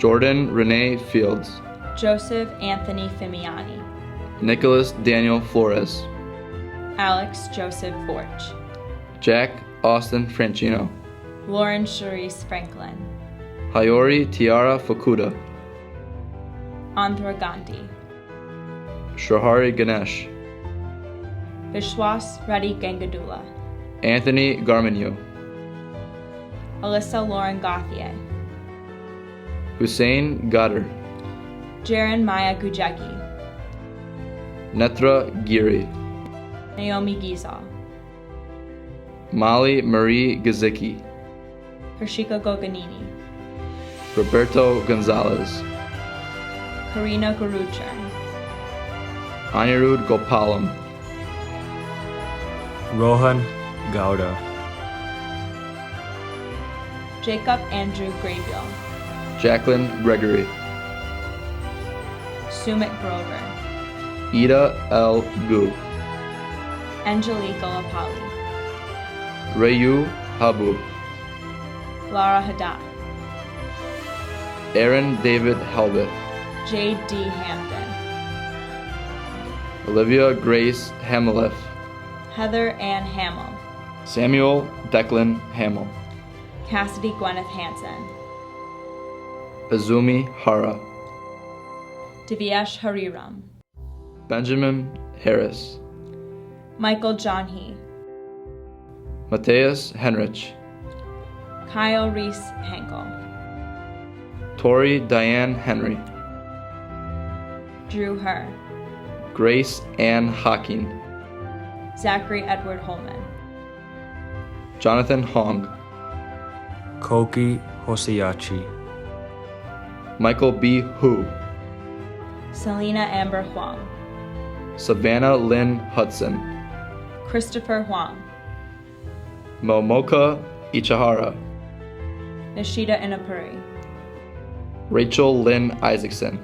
Jordan Renee Fields. Joseph Anthony Fimiani. Nicholas Daniel Flores. Alex Joseph Forge. Jack Austin Franchino. Lauren Charisse Franklin. Hayori Tiara Fukuda. Andhra Gandhi. Shahari Ganesh. Vishwas Reddy Gangadula. Anthony Garminu. Alyssa Lauren Gauthier. Hussein Gadar. Jaron Maya Gujegi. Netra Giri. Naomi Gizal. Molly Marie Gazicki. Hershika Goganini. Roberto Gonzalez. Karina Guruchar. Anirudh Gopalam. Rohan Gowda. Jacob Andrew Graybill. Jacqueline Gregory. Sumit Grover. Ida L. Gu. Angelique Lapali. Rayu Habu. Lara Haddad. Aaron David Helbeth. J.D. Hamden. Olivia Grace Hamiliff. Heather Ann Hamill. Samuel Declan Hamill. Cassidy Gwyneth Hansen. Azumi Hara. Divyesh Hariram. Benjamin Harris. Michael Johnhe. Mateus Henrich. Kyle Reese Henkel. Tori Diane Henry. Drew Herr. Grace Ann Hawking. Zachary Edward Holman. Jonathan Hong. Koki Hoseyachi. Michael B. Hu. Selena Amber Huang. Savannah Lynn Hudson. Christopher Huang. Momoka Ichihara. Nishida Inapuri. Rachel Lynn Isaacson.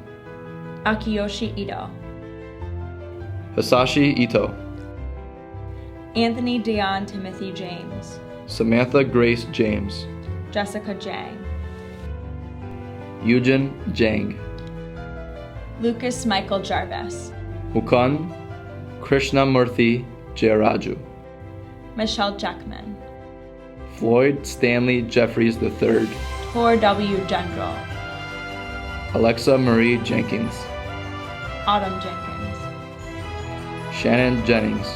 Akiyoshi Ito. Hisashi Ito. Anthony Dion Timothy James. Samantha Grace James. Jessica Jang. Eugen Jang. Lucas Michael Jarvis. Mukund Krishnamurthy Jayaraju. Michelle Jackman. Floyd Stanley Jeffries III. Tor W. General. Alexa Marie Jenkins. Autumn Jenkins. Shannon Jennings.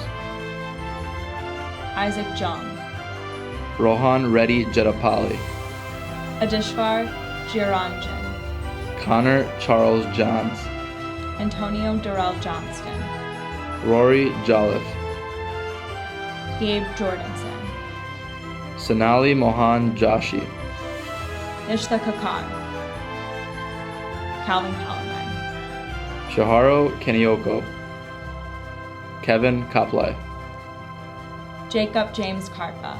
Isaac Jung. Rohan Reddy Jetapali. Adishvar Giranjan. Connor Charles Johns. Antonio Durrell Johnston. Rory Jolliffe. Gabe Jordanson. Sonali Mohan Joshi. Nishtha Kakar. Calvin Calamine. Shaharo Kenioko. Kevin Kaplai. Jacob James Karpa.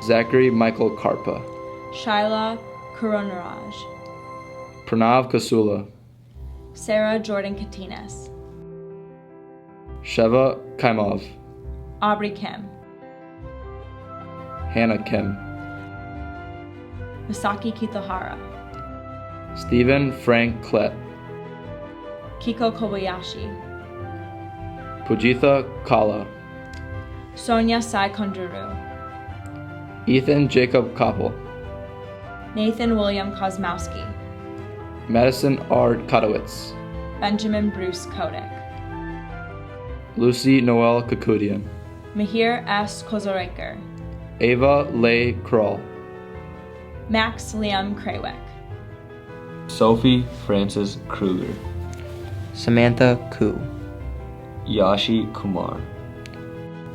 Zachary Michael Karpa. Shaila Kurunaraj. Pranav Kasula. Sarah Jordan Katinas. Sheva Kaimov. Aubrey Kim. Hannah Kim. Misaki Kitohara. Stephen Frank Klett. Kiko Kobayashi. Pujitha Kala. Sonia Sai Konduru. Ethan Jacob Koppel. Nathan William Kozmowski. Madison R. Kotowitz. Benjamin Bruce Kodak. Lucy Noel Kakudian. Mahir S. Kozoreker. Ava Leigh Kroll. Max Liam Kraywick. Sophie Frances Kruger. Samantha Koo. Yashi Kumar.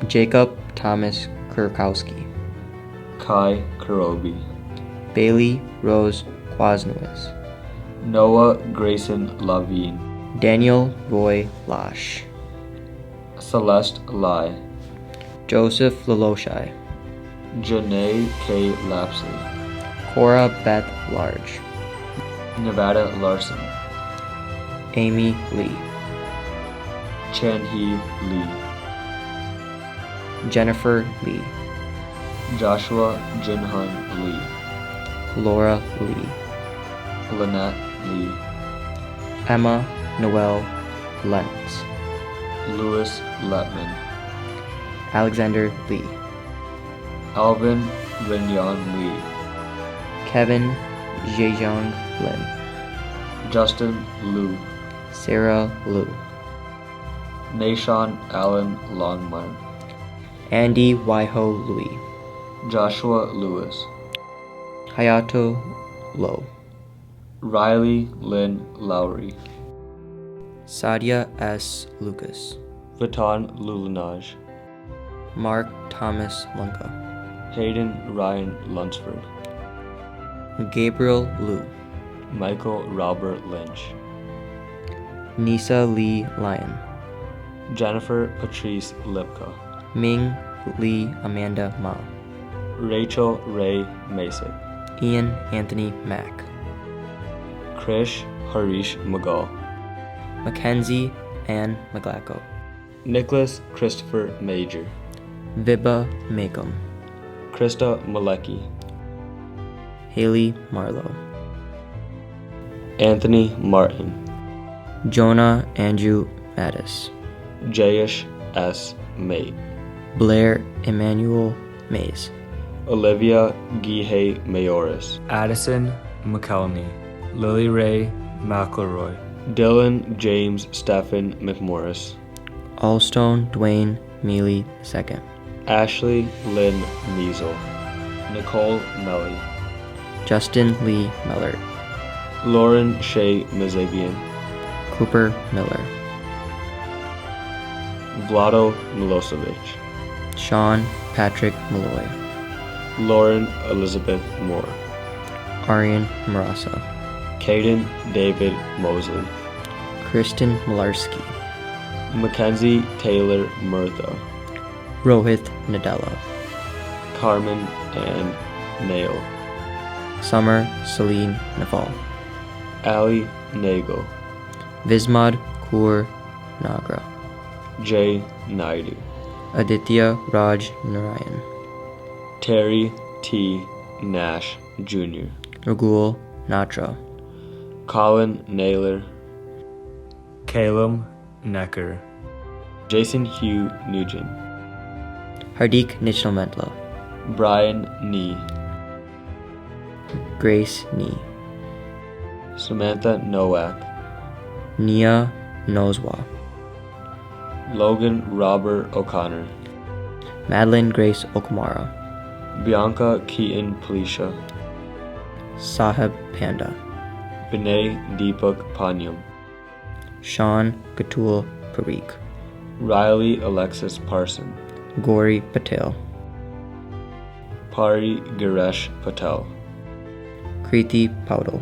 Jacob Thomas Kurkowski. Kai Karobi. Bailey Rose Kwasnowitz. Noah Grayson Lavine. Daniel Roy Lash. Celeste Lai. Joseph Leloshai. Janae K. Lapsley. Cora Beth Large. Nevada Larson. Amy Lee. Chanhee Lee. Jennifer Lee. Joshua Jinhan Lee. Laura Lee. Lynette Lee. Emma Noel Lentz. Louis Letman. Alexander Lee. Alvin Renyon Lee. Kevin Zhejiang Lin. Justin Liu. Sarah Liu. Nashawn Allen Longmire. Andy Waiho Louis. Joshua Lewis. Hayato Low. Riley Lynn Lowry. Sadia S. Lucas. Viton Lulinaj. Mark Thomas Lunka. Hayden Ryan Lunsford. Gabriel Liu. Michael Robert Lynch. Nisa Lee Lyon. Jennifer Patrice Lipka. Ming Lee Amanda Ma. Rachel Ray Masick. Ian Anthony Mack. Krish Harish Magal. Mackenzie Ann McGlacko. Nicholas Christopher Major. Vibha Makem. Krista Malecki. Haley Marlowe. Anthony Martin. Jonah Andrew Mattis. Jayesh S. Mate. Blair Emmanuel Mays. Olivia Gihe Mayoris. Addison McElney. Lily Ray McElroy. Dylan James Stephen McMorris. Allstone Dwayne Mealy II. Ashley Lynn Measle. Nicole Melly. Justin Lee Mellert. Lauren Shea Mazagian. Cooper Miller. Vlado Milosevic. Sean Patrick Malloy. Lauren Elizabeth Moore. Arian Marasa. Caden David Mosley. Kristen Malarski. Mackenzie Taylor Murtha. Rohit Nadella. Carmen Ann Nail. Summer Celine Naval. Ali Nagel. Vismad Kaur Nagra. Jay Naidu. Aditya Raj Narayan. Terry T. Nash Jr. Ragul Natra. Colin Naylor. Caleb Necker. Jason Hugh Nugent. Hardik Nishnamentla. Brian Nee. Grace Nee. Samantha Nowak. Nia Noswa. Logan Robert O'Connor. Madeline Grace Okamara. Bianca Keaton Palisha. Sahib Panda. Vinay Deepak Panyam. Sean Katul Parikh. Riley Alexis Parson. Gauri Patel. Pari Giresh Patel. Kriti Paudel.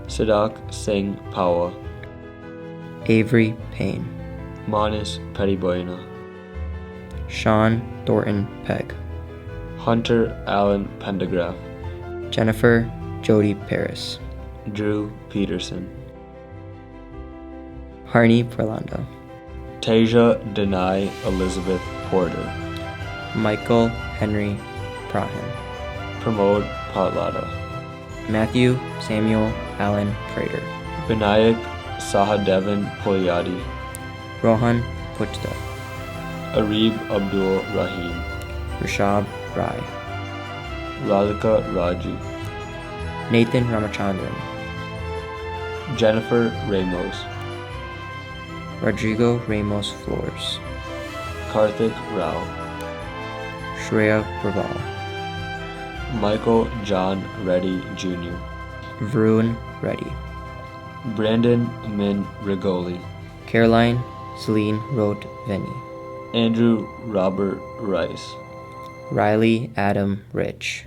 Siddharth Singh Pawa. Avery Payne. Manis Pettiboina. Sean Thornton Pegg. Hunter Allen Pendergraph. Jennifer Jody Paris. Drew Peterson. Harney Pralanda. Tasia Denai Elizabeth Porter. Michael Henry Prahan. Pramod Patlada. Matthew Samuel Allen Prater. Vinayak Sahadevan Polyadi. Rohan Puchta. Arib Abdul Rahim. Rishab Rai. Radhika Raji. Nathan Ramachandran. Jennifer Ramos. Rodrigo Ramos Flores. Karthik Rao. Shreya Raval. Michael John Reddy Jr. Varun Reddy. Brandon Min Rigoli. Caroline Celine Rote Veni. Andrew Robert Rice. Riley Adam Rich.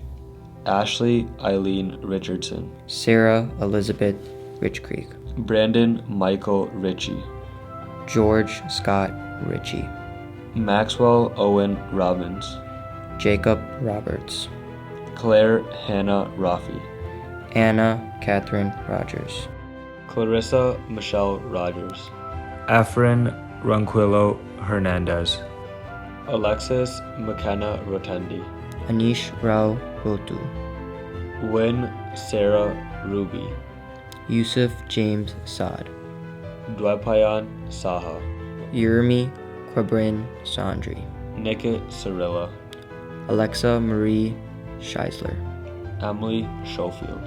Ashley Eileen Richardson. Sarah Elizabeth Rich Creek. Brandon Michael Ritchie. George Scott Ritchie. Maxwell Owen Robbins. Jacob Roberts. Claire Hannah Rafi. Anna Catherine Rogers. Clarissa Michelle Rogers. Efren Ronquillo Hernandez. Alexis McKenna Rotendi. Anish Rao Rotu. Wynn Sarah Ruby. Yusuf James Saad, Dwaipayan Saha. Yermi Quabrin Sandri, Nikit Cirilla. Alexa Marie Scheisler, Emily Schofield.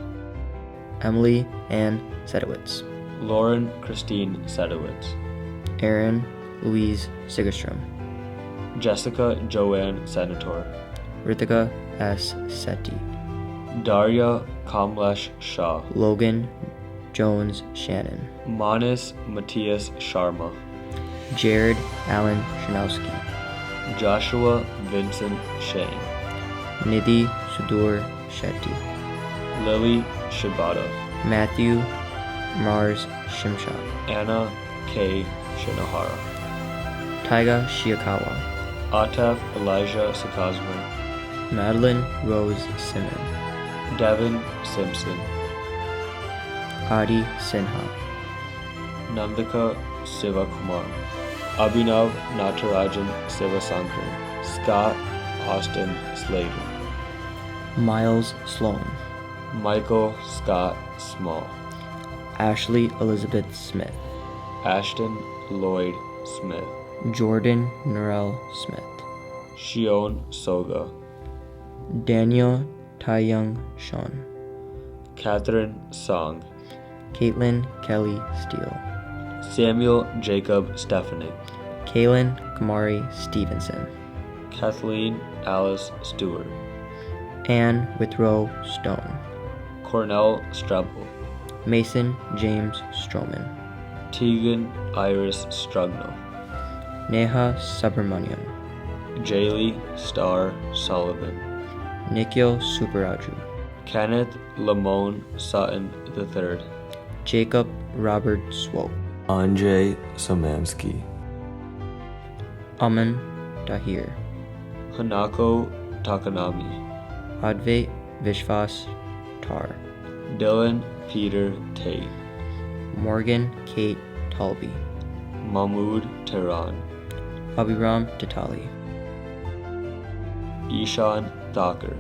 Emily Ann Sedowitz, Lauren Christine Sedowitz. Erin Louise Sigerstrom, Jessica Joanne Senator. Ritika S. Seti, Darya Kamlesh Shah. Logan Jones Shannon, Manis Matthias Sharma. Jared Allen Shanowski, Joshua Vincent Shane. Nidhi Sudur Shetty, Lily Shibata. Matthew Mars Shimsha, Anna K. Shinohara. Taiga Shiakawa, Ataf Elijah Sakazman. Madeline Rose Simon, Devin Simpson. Adi Sinha, Nandika Sivakumar. Abhinav Natarajan Sivasankaran. Scott Austin Slater. Miles Sloan, Michael Scott Small. Ashley Elizabeth Smith, Ashton Lloyd Smith. Jordan Norell Smith, Shion Soga. Daniel Taeyang Sean, Catherine Song. Caitlin Kelly Steele, Samuel Jacob Stefanik. Kaylin Kamari Stevenson, Kathleen Alice Stewart. Anne Withrow Stone, Cornell Strebel. Mason James Stroman, Tegan Iris Strugno. Neha Subramaniam, Jaylee Star Sullivan. Nikhil Subaraju, Kenneth Lamone Sutton III. Jacob Robert Swope, Anjay Samansky. Aman Dahir, Hanako Takanami. Advait Vishwas Tar, Dylan Peter Tate. Morgan Kate Talby, Mahmood Tehran. Abhiram Titali, Ishan Thakur.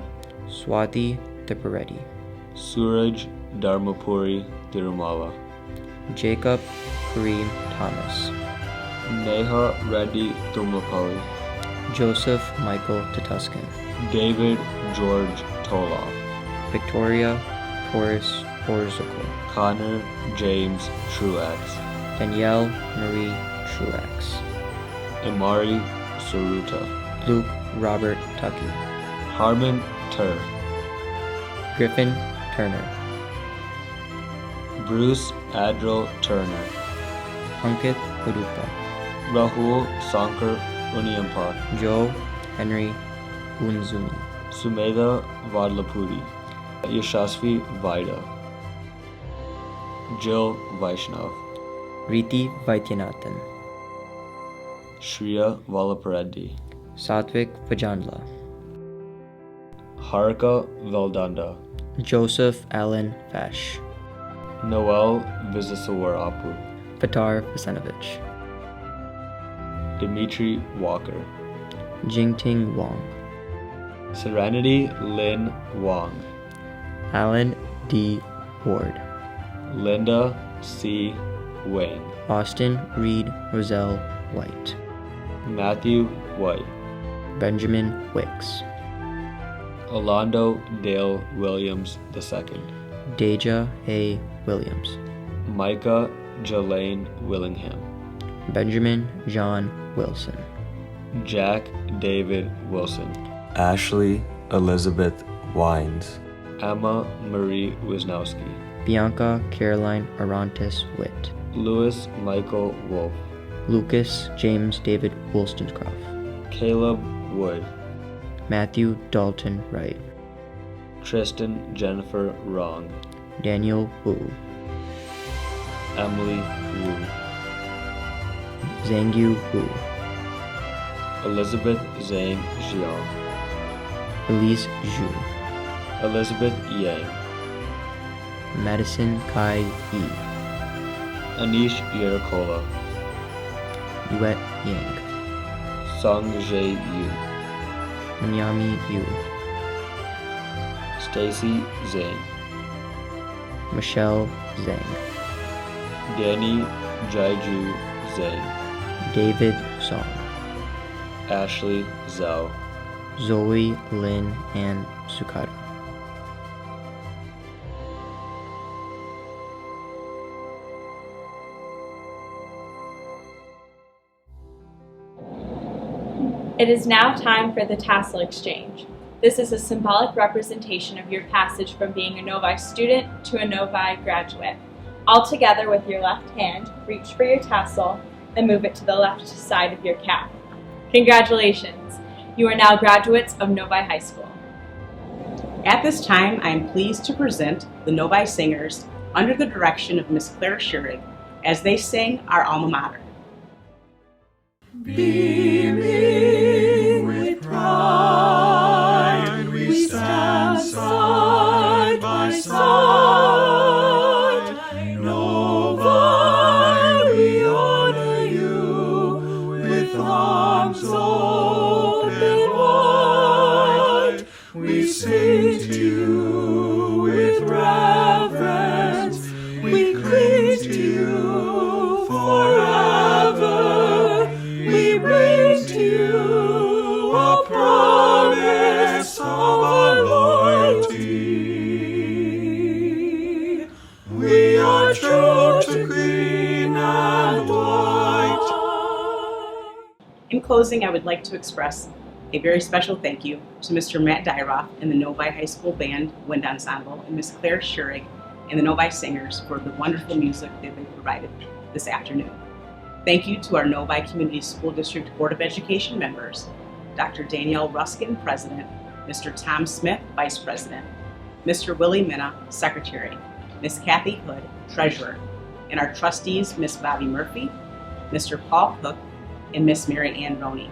Swati Tipareddy, Suraj Dharmapuri Tirumala. Jacob Kareem Thomas, Neha Reddy Tumapalli. Joseph Michael Tatuskin, David George Toloff. Victoria Taurus Orzuko, Connor James Truex. Danielle Marie Truax, Imari Saruta. Luke Robert Tucky, Harmon Tur. Griffin Turner, Bruce Adril Turner. Ankit Udupa, Rahul Sankar Uniampa. Joe Henry Unzuni, Sumedha Vadlapudi. Yashasvi Vaida. Jill Vaishnav. Riti Vaidyanathan, Shriya Valapareddy. Satvik Vajandla, Harika Veldanda. Joseph Allen Fash, Noel Visasawarapu. Fatar Vasenovich, Dimitri Walker. Jingting Wong, Serenity Lin Wong. Alan D. Ward, Linda C. Wang. Austin Reed Roselle White, Matthew White. Benjamin Wicks, Alondo Dale Williams II. Deja A. Williams, Micah Jelaine Willingham. Benjamin John Wilson, Jack David Wilson. Ashley Elizabeth Wines, Emma Marie Wisnowski. Bianca Caroline Arantes Witt, Louis Michael Wolf. Lucas James David Wollstonecroft, Caleb Wood. Matthew Dalton Wright, Tristan Jennifer Wrong. Daniel Wu, Emily Wu. Zhangyu Wu, Elizabeth Zhang Jiang. Elise Zhu, Elizabeth Yang. Madison Kai Yi, Anish Yerakola. Yuet Yang, Song Jae Yu. Minyami Yu, Stacy Zhang. Michelle Zhang, Danny Jaiju Zhang, David Song, Ashley Zhao, Zoe Lynn Ann Sukata. It is now time for the tassel exchange. This is a symbolic representation of your passage from being a Novi student to a Novi graduate. All together with your left hand, reach for your tassel and move it to the left side of your cap. Congratulations! You are now graduates of Novi High School. At this time, I am pleased to present the Novi Singers under the direction of Miss Claire Schurig as they sing our alma mater. Beaming with pride, we stand side by side. Novi, we honor you with arms open wide. We sing to you with reverence. We cling to you forever. We bring to you a promise of our loyalty. We are true to green and white. In closing, I would like to express a very special thank you to Mr. Matt Dyroff and the Novi High School Band Wind Ensemble and Miss Claire Schurig and the Novi Singers for the wonderful music that they provided this afternoon. Thank you to our Novi Community School District Board of Education members, Dr. Danielle Ruskin, President, Mr. Tom Smith, Vice President, Mr. Willie Minna, Secretary, Miss Kathy Hood, Treasurer, and our trustees, Miss Bobby Murphy, Mr. Paul Cook, and Miss Mary Ann Roney.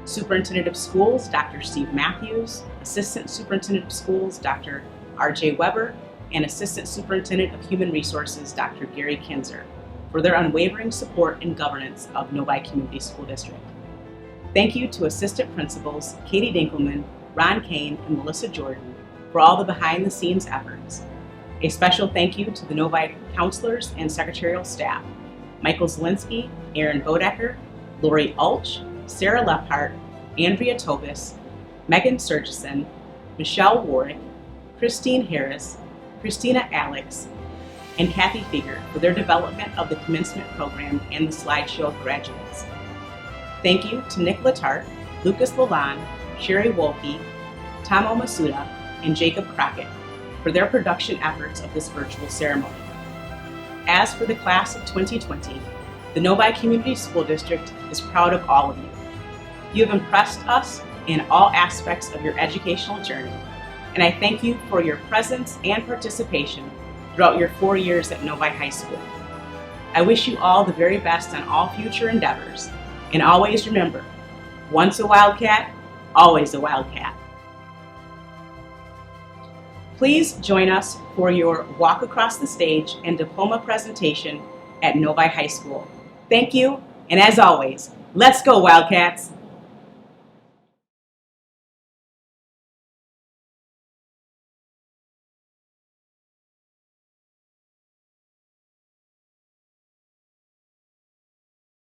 Superintendent of Schools, Dr. Steve Matthews, Assistant Superintendent of Schools, Dr. R.J. Weber, and Assistant Superintendent of Human Resources, Dr. Gary Kinzer, for their unwavering support and governance of Novi Community School District. Thank you to Assistant Principals Katie Dinkelman, Ron Kane, and Melissa Jordan for all the behind-the-scenes efforts. A special thank you to the Novi counselors and secretarial staff, Michael Zielinski, Aaron Bodecker, Lori Ulch, Sarah LeTarte, Andrea Tobis, Megan Surgison, Michelle Warwick, Christine Harris, Christina Alex, and Kathy Fieger for their development of the commencement program and the slideshow of graduates. Thank you to Nick LeTarte, Lucas Lalonde, Sherry Wolke, Tom Omasuda, and Jacob Crockett for their production efforts of this virtual ceremony. As for the class of 2020, the Novi Community School District is proud of all of you. You have impressed us in all aspects of your educational journey, and I thank you for your presence and participation throughout your 4 years at Novi High School. I wish you all the very best on all future endeavors, and always remember, once a Wildcat, always a Wildcat. Please join us for your walk across the stage and diploma presentation at Novi High School. Thank you, and as always, let's go Wildcats!